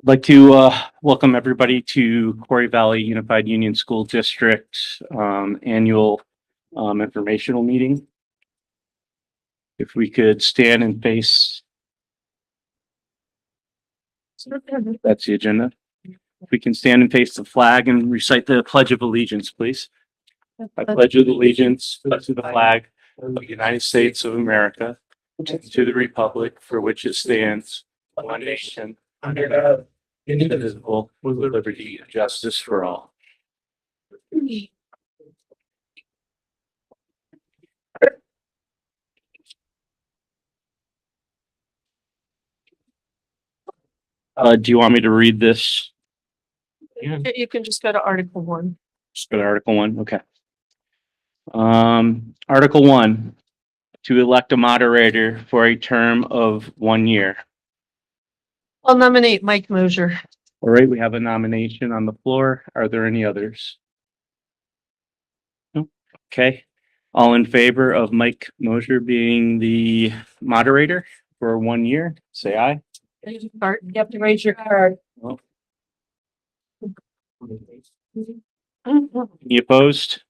I'd like to welcome everybody to Quarry Valley Unified Union School District annual informational meeting. If we could stand and face, that's the agenda. If we can stand and face the flag and recite the Pledge of Allegiance, please. I pledge allegiance to the flag of the United States of America, and to the republic for which it stands, one nation, under God, indivisible, with liberty and justice for all. Do you want me to read this? You can just go to Article 1. Just go to Article 1, okay. Article 1, to elect a moderator for a term of 1 year. I'll nominate Mike Mosier. All right, we have a nomination on the floor. Are there any others? No? Okay. All in favor of Mike Mosier being the moderator for 1 year, say aye. You have to raise your card. Any opposed?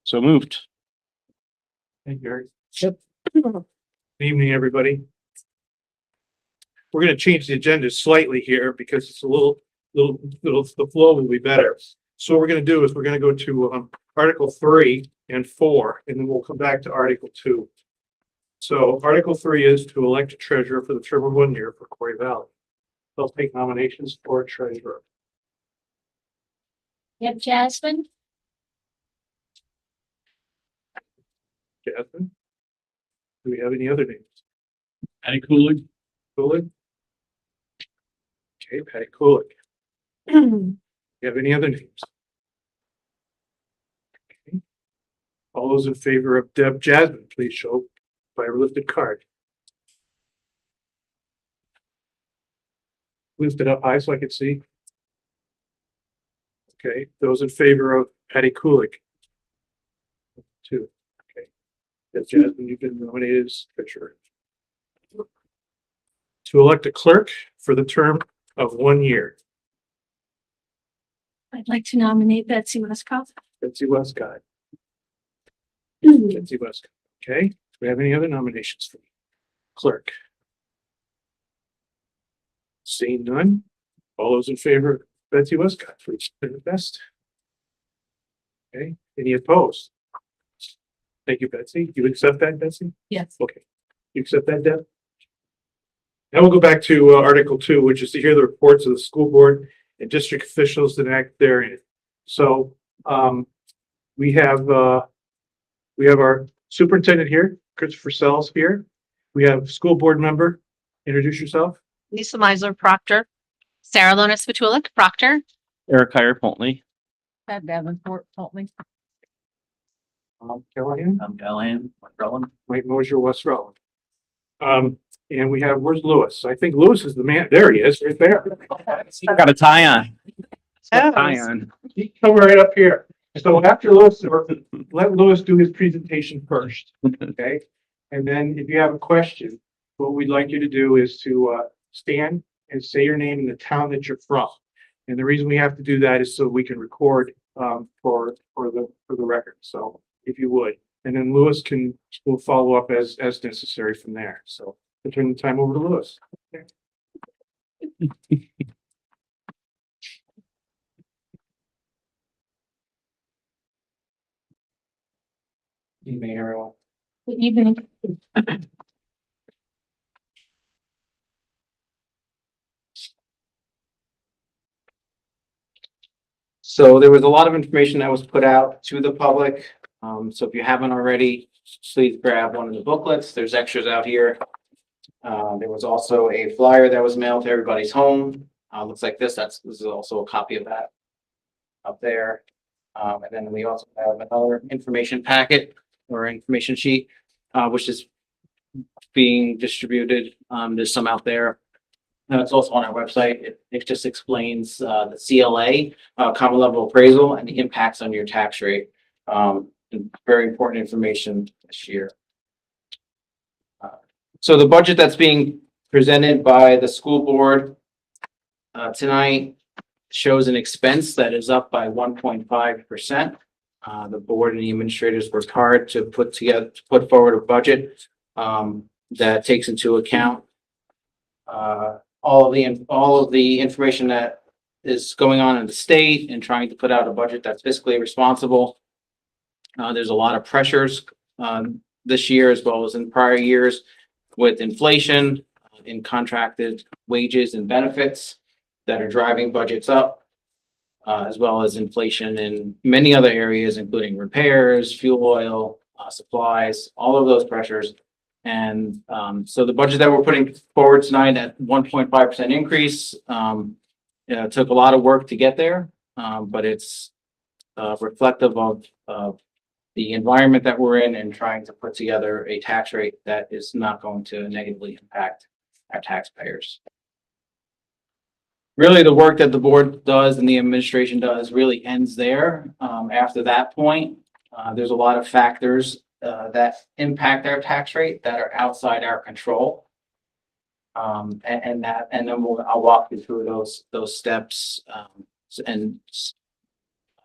So moved. Thank you, Eric. Good evening, everybody. We're going to change the agenda slightly here because it's a little, the flow will be better. So what we're going to do is we're going to go to Article 3 and 4, and then we'll come back to Article 2. So Article 3 is to elect a treasurer for the term of 1 year for Quarry Valley. They'll take nominations for a treasurer. You have Jasmine? Jasmine? Do we have any other names? Patty Coolidge. Coolidge? Okay, Patty Coolidge. Do you have any other names? Okay. All those in favor of Jasmine, please show by a lifted card. Lift it up high so I can see. Okay, those in favor of Patty Kulik. 2. Okay. Yes, Jasmine, you've been nominated as treasurer. To elect a clerk for the term of 1 year. I'd like to nominate Betsy Westcott. Betsy Westcott. Betsy Westcott. Okay, do we have any other nominations for clerk? Seeing none, all those in favor of Betsy Westcott, please do the best. Okay, any opposed? Thank you, Betsy. You accept that, Betsy? Yes. Okay, you accept that, Deb? Now we'll go back to Article 2, which is to hear the reports of the school board and district officials that act therein. So we have our superintendent here, Christopher Sells here. We have school board member. Introduce yourself. Lisa Meisler Proctor. Sarah Lonis Patulik, Proctor. Eric Heyer Pontley. Pat Davenport Poltney. Callahan. I'm Callahan, Rutland. Mike Mosier, West Rutland. And we have, where's Lewis? I think Lewis is the man. There he is, right there. Got a tie on. Yes. Tie on. He come right up here. So after Lewis, or let Lewis do his presentation first, okay? And then if you have a question, what we'd like you to do is to stand and say your name and the town that you're from. And the reason we have to do that is so we can record for the record. So if you would, and then Lewis will follow up as necessary from there. So I'll turn the time over to Lewis. Evening, everyone. Good evening. So there was a lot of information that was put out to the public. So if you haven't already, please grab one of the booklets. There's extras out here. There was also a flyer that was mailed to everybody's home. Looks like this. This is also a copy of that up there. And then we also have another information packet or information sheet, which is being distributed. There's some out there. It's also on our website. It just explains the CLA, common level appraisal, and the impacts on your tax rate. Very important information this year. So the budget that's being presented by the school board tonight shows an expense that is up by 1.5%. The board and the administrators worked hard to put forward a budget that takes into account all of the information that is going on in the state and trying to put out a budget that's fiscally responsible. There's a lot of pressures this year as well as in prior years with inflation in contracted wages and benefits that are driving budgets up, as well as inflation in many other areas, including repairs, fuel oil, supplies, all of those pressures. And so the budget that we're putting forward tonight at 1.5% increase took a lot of work to get there, but it's reflective of the environment that we're in and trying to put together a tax rate that is not going to negatively impact our taxpayers. Really, the work that the board does and the administration does really ends there. After that point, there's a lot of factors that impact our tax rate that are outside our control. And then I'll walk you through those steps and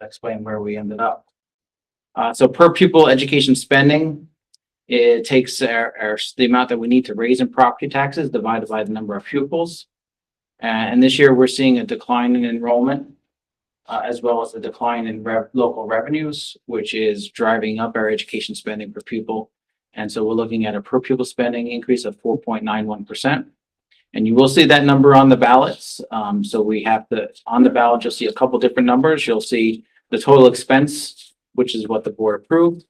explain where we ended up. So per pupil education spending, it takes the amount that we need to raise in property taxes divided by the number of pupils. And this year we're seeing a decline in enrollment as well as a decline in local revenues, which is driving up our education spending per pupil. And so we're looking at a per pupil spending increase of 4.91%. And you will see that number on the ballots. So we have on the ballot, you'll see a couple different numbers. You'll see the total expense, which is what the board approved,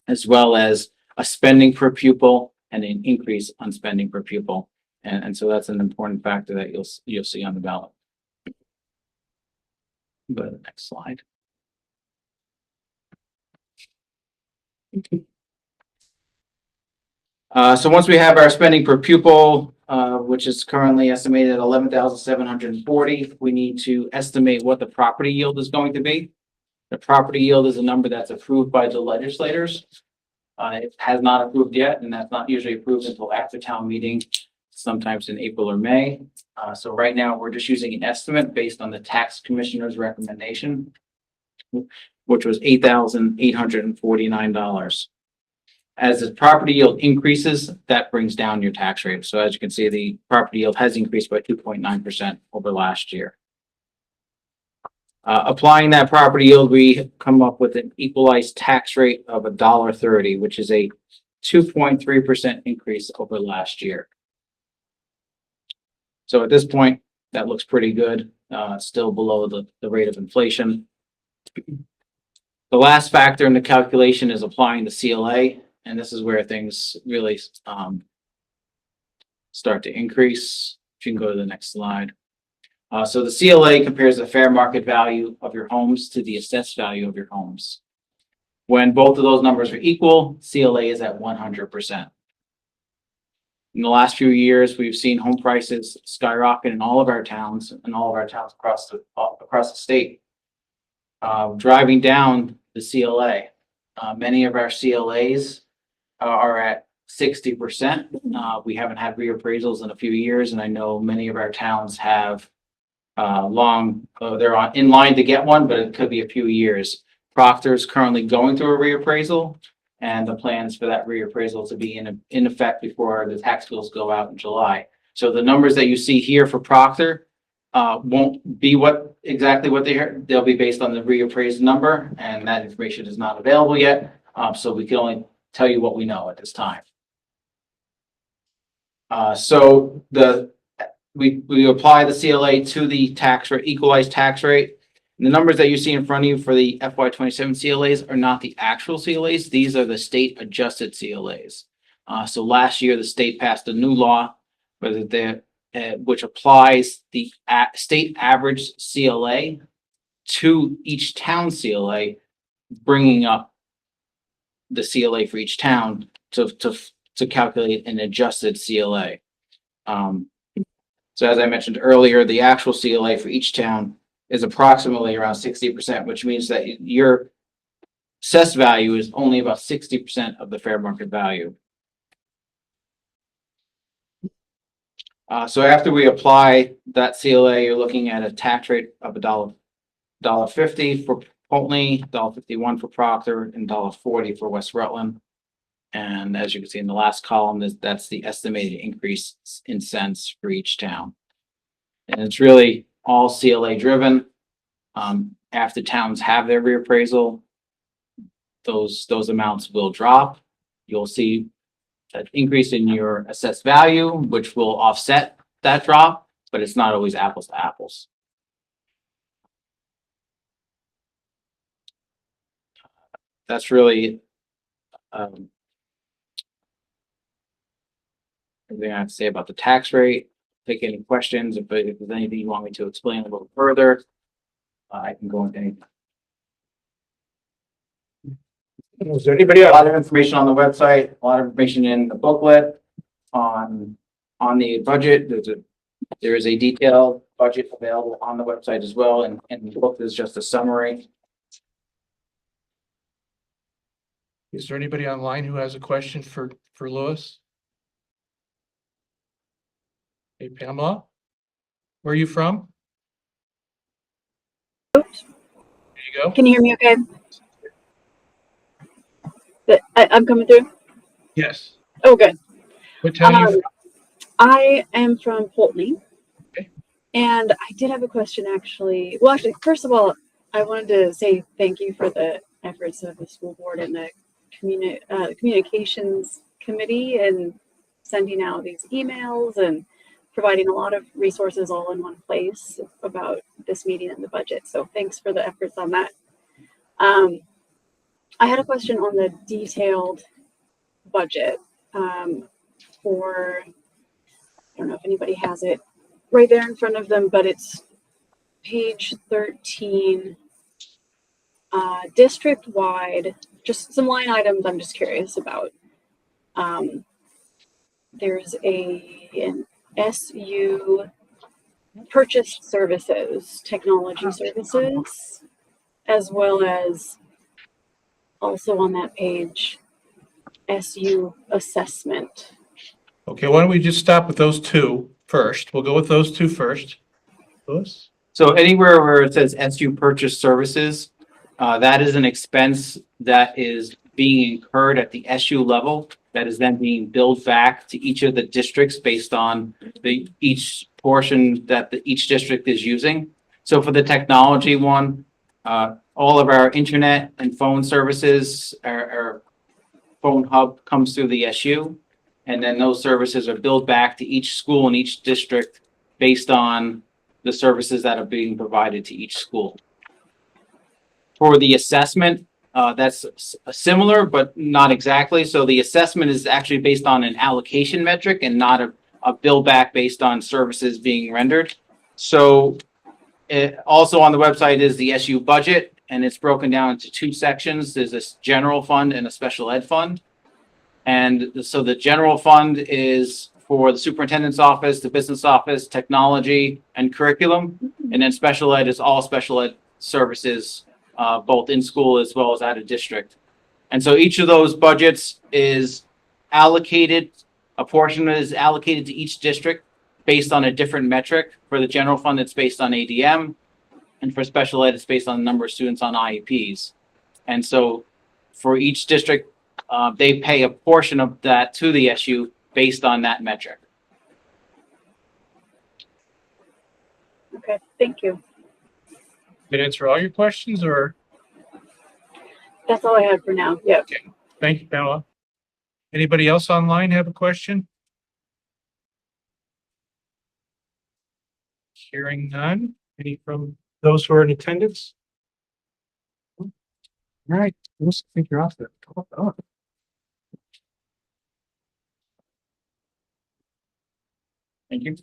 as well as a spending per pupil and an increase on spending per pupil. And so that's an important factor that you'll see on the ballot. Go to the next slide. So once we have our spending per pupil, which is currently estimated at 11,740, we need to estimate what the property yield is going to be. The property yield is a number that's approved by the legislators. It has not approved yet, and that's not usually approved until after town meeting, sometimes in April or May. So right now, we're just using an estimate based on the tax commissioner's recommendation, which was $8,849. As the property yield increases, that brings down your tax rate. So as you can see, the property yield has increased by 2.9% over last year. Applying that property yield, we come up with an equalized tax rate of $1.30, which is a 2.3% increase over last year. So at this point, that looks pretty good, still below the rate of inflation. The last factor in the calculation is applying the CLA, and this is where things really start to increase. If you can go to the next slide. So the CLA compares the fair market value of your homes to the assessed value of your homes. When both of those numbers are equal, CLA is at 100%. In the last few years, we've seen home prices skyrocket in all of our towns across the state, driving down the CLA. Many of our CLAs are at 60%. We haven't had reappraisals in a few years, and I know many of our towns have they're in line to get one, but it could be a few years. Proctor's currently going through a reappraisal, and the plans for that reappraisal to be in effect before the tax bills go out in July. So the numbers that you see here for Proctor won't be exactly what they'll be based on the reappraised number, and that information is not available yet. So we can only tell you what we know at this time. So we apply the CLA to the tax rate, equalized tax rate. And the numbers that you see in front of you for the FY27 CLAs are not the actual CLAs. These are the state adjusted CLAs. So last year, the state passed a new law which applies the state average CLA to each town CLA, bringing up the CLA for each town to calculate an adjusted CLA. So as I mentioned earlier, the actual CLA for each town is approximately around 60%, which means that your assessed value is only about 60% of the fair market value. So after we apply that CLA, you're looking at a tax rate of $1.50 for Poultney, $1.51 for Proctor, and $1.40 for West Rutland. And as you can see in the last column, that's the estimated increase in cents for each town. And it's really all CLA driven. After towns have their reappraisal, those amounts will drop. You'll see an increase in your assessed value, which will offset that drop, but it's not always apples to apples. That's really everything I have to say about the tax rate. Take any questions. If there's anything you want me to explain a little further, I can go into anything. Is there anybody A else? lot of information on the website, a lot of information in the booklet on the budget. There is a detailed budget available on the website as well, and the book is just a summary. Is there anybody online who has a question for Louis? Hey, Pamela? Where are you from? There you go. Can you hear me okay? I'm coming through? Yes. Oh, good. What town are you from? I am from Poultney. Okay. And I did have a question actually. Well, actually, first of all, I wanted to say thank you for the efforts of the school board and the communications committee and sending out these emails and providing a lot of resources all in one place about this meeting and the budget. So thanks for the efforts on that. I had a question on the detailed budget for, I don't know if anybody has it right there in front of them, but it's page 13, district-wide, just some line items I'm just curious about. There's an SU purchased services, technology services, as well as also on that page, SU assessment. Okay, why don't we just stop with those two first? We'll go with those two first. Louis? So anywhere where it says SU purchase services, that is an expense that is being incurred at the SU level that is then being billed back to each of the districts based on each portion that each district is using. So for the technology one, all of our internet and phone services, our phone hub comes through the SU, and then those services are billed back to each school and each district based on the services that are being provided to each school. For the assessment, that's similar, but not exactly. So the assessment is actually based on an allocation metric and not a bill back based on services being rendered. So also on the website is the SU budget, and it's broken down into two sections. There's a general fund and a special ed fund. And so the general fund is for the superintendent's office, the business office, technology, and curriculum. And then special ed is all special ed services, both in school as well as out of district. And so each of those budgets is allocated, a portion is allocated to each district based on a different metric. For the general fund, it's based on ADM. And for special ed, it's based on the number of students on IEPs. And so for each district, they pay a portion of that to the SU based on that metric. Okay, thank you. Did I answer all your questions, or? That's all I had for now. Yep. Thank you, Pamela. Anybody else online have a question? Hearing none. Any from those who are in attendance? All right, I think you're off there. Oh. Thank you.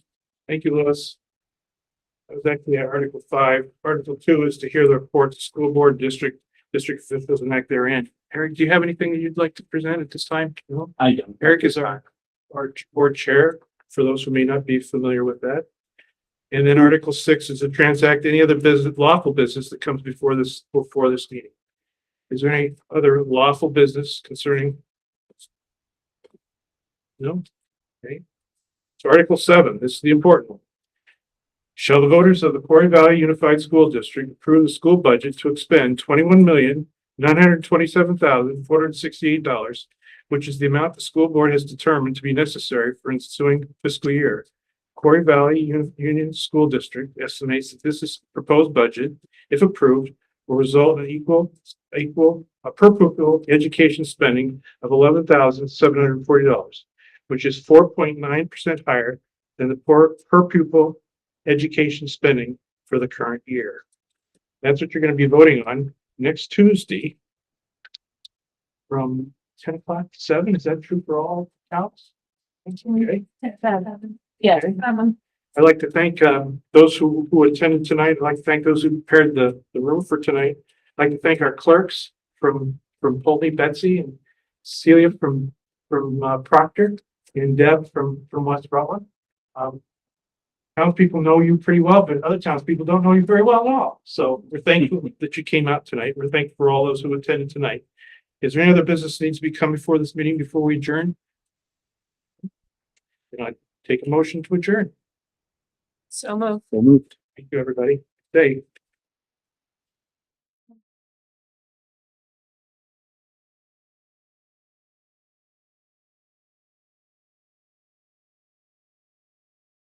Thank you, Louis. That was actually Article 5. Article 2 is to hear the reports of school board, district officials and act therein. Eric, do you have anything that you'd like to present at this time? No? I don't. Eric is our board chair, for those who may not be familiar with that. And then Article 6 is to transact any other business, lawful business that comes before this meeting. Is there any other lawful business concerning? No? Okay. So Article 7, this is the important one. Shall the voters of the Quarry Valley Unified School District approve the school budget to expend $21,927,468, which is the amount the school board has determined to be necessary for ensuing fiscal year. Quarry Valley Union School District estimates that this proposed budget, if approved, will result in per pupil education spending of $11,740, which is 4.9% higher than the per pupil education spending for the current year. That's what you're going to be voting on next Tuesday from 10 o'clock to 7. Is that true for all counts? Okay. Yeah. I'd like to thank those who attended tonight. I'd like to thank those who prepared the room for tonight. I'd like to thank our clerks from Pulteney, Betsy, and Celia from Proctor, and Deb from West Rutland. Townspeople know you pretty well, but other townspeople don't know you very well at all. So we're thankful that you came out tonight. We're thankful for all those who attended tonight. Is there any other business that needs to be come before this meeting before we adjourn? Can I take a motion to adjourn? So moved. So moved. Thank you, everybody. Stay.